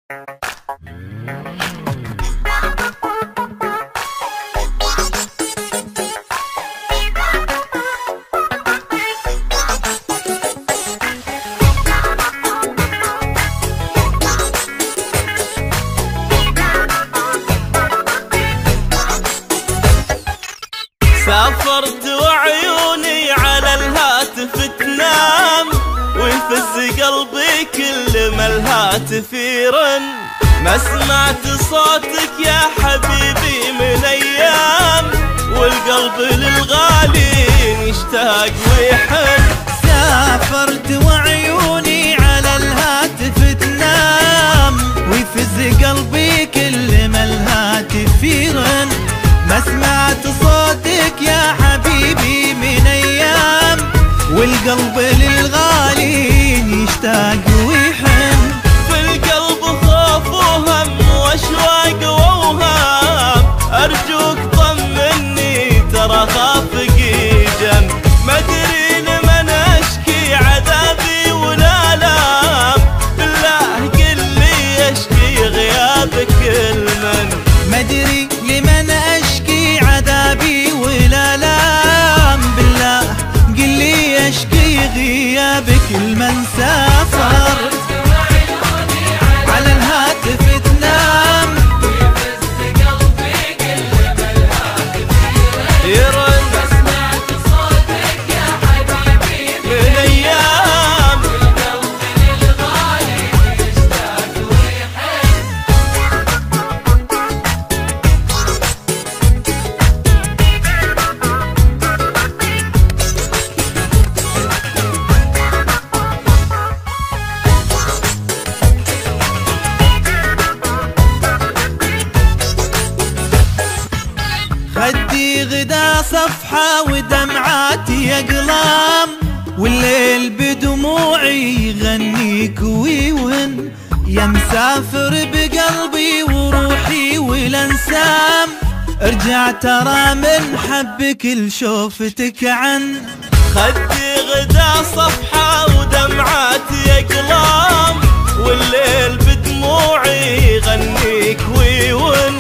سافرت وعيوني على الهاتف تنام، ويفز قلبي كل ما الهاتف يرن. ما سمعت صوتك يا حبيبي من ايام، والقلب للغالي يشتاق ويحن. سافرت وعيوني على الهاتف تنام، ويفز قلبي كل ما الهاتف يرن. ما سمعت صوتك يا حبيبي من ايام، والقلب للغالي يشتاق ويحن. في القلب خوف وهم واشواق واوهام، ارجوك طمني ترى خافقي جن. ما ادري لمن اشكي عذابي ولا لام، بالله قل لي اشكي غيابك المن. ما ادري لمن اشكي عذابي ولا لام، بالله قل لي اشكي غيابك المن. سافر على الهاتف تنام، ويفز قلبي كل ما الهاتف يرن. ما سمعت صوتك يا حبيبي من ايام، والقلب للغالي يشتاق ويحن. خدي غدا صفحة ودمعاتي أقلام، والليل بدموعي يغنيك ويون. يا مسافر بقلبي وروحي والانسام، ارجع ترى من حبك لشوفتك عن. خدي غدا صفحة ودمعاتي أقلام، والليل بدموعي يغنيك ويون.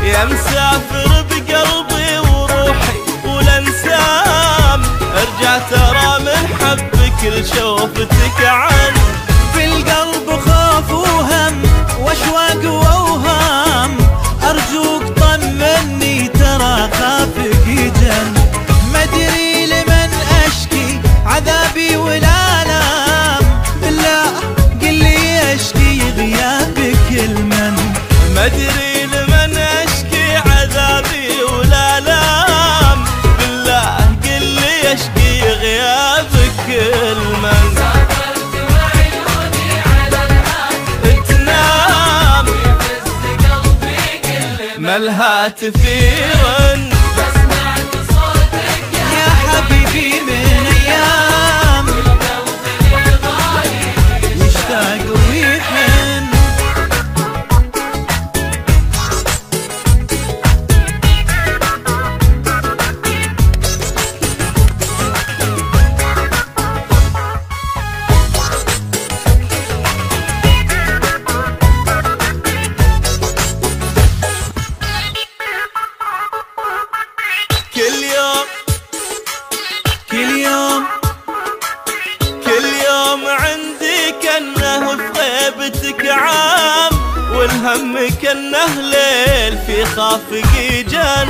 يا مسافر بقلبي وروحي والانسام، ارجع ترى من حبك لشوفتك عن. في القلب خوف وهم واشواق واوهام، ارجوك طمني ترى خافك جن. ما ادري لمن اشكي عذابي ولا لام، بالله قل لي اشكي غيابك المن. ما ادري لمن اشكي عذابي ولا لام، بالله قل لي اشكي غيابك المن. سافرت وعيوني على الهاتف تنام، ويفز قلبي كل ما الهاتف يرن. ما سمعت صوتك يا حبيبي من ايام، والقلب للغالي يشتاق ويحن. كل يوم كل يوم كل يوم عندي كأنه في غيبتك عام، والهم كأنه ليل في خافقي جن.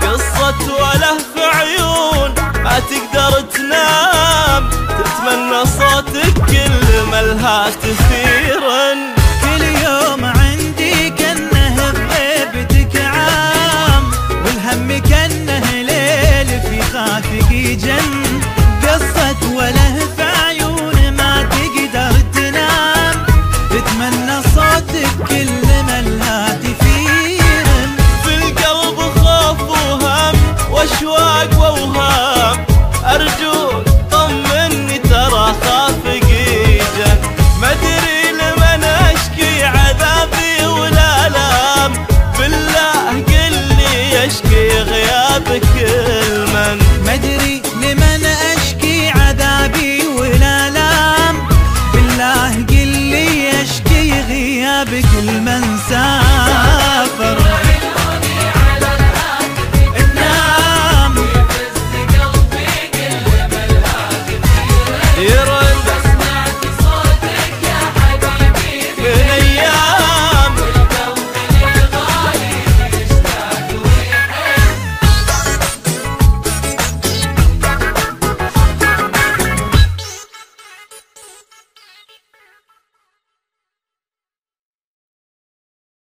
قصة وله في عيون ما تقدر تنام، تتمنى صوتك كل ما الهاتف يرن. كل يوم عندي كأنه بغيبتك عام، والهم كأنه ليل في خافقي جن. قصة وله في عيون ما تقدر تنام، تتمنى صوتك كل ما الهاتف يرن. في القلب خوف وهم واشواق واوهام، ارجوك طمني ترى خافقي جن. ما ادري لمن اشكي عذابي ولا لام، بالله قل لي اشكي غيابك المن. ما ادري لمن اشكي عذابي ولا لام، بالله قل لي اشكي غيابك بكل منسى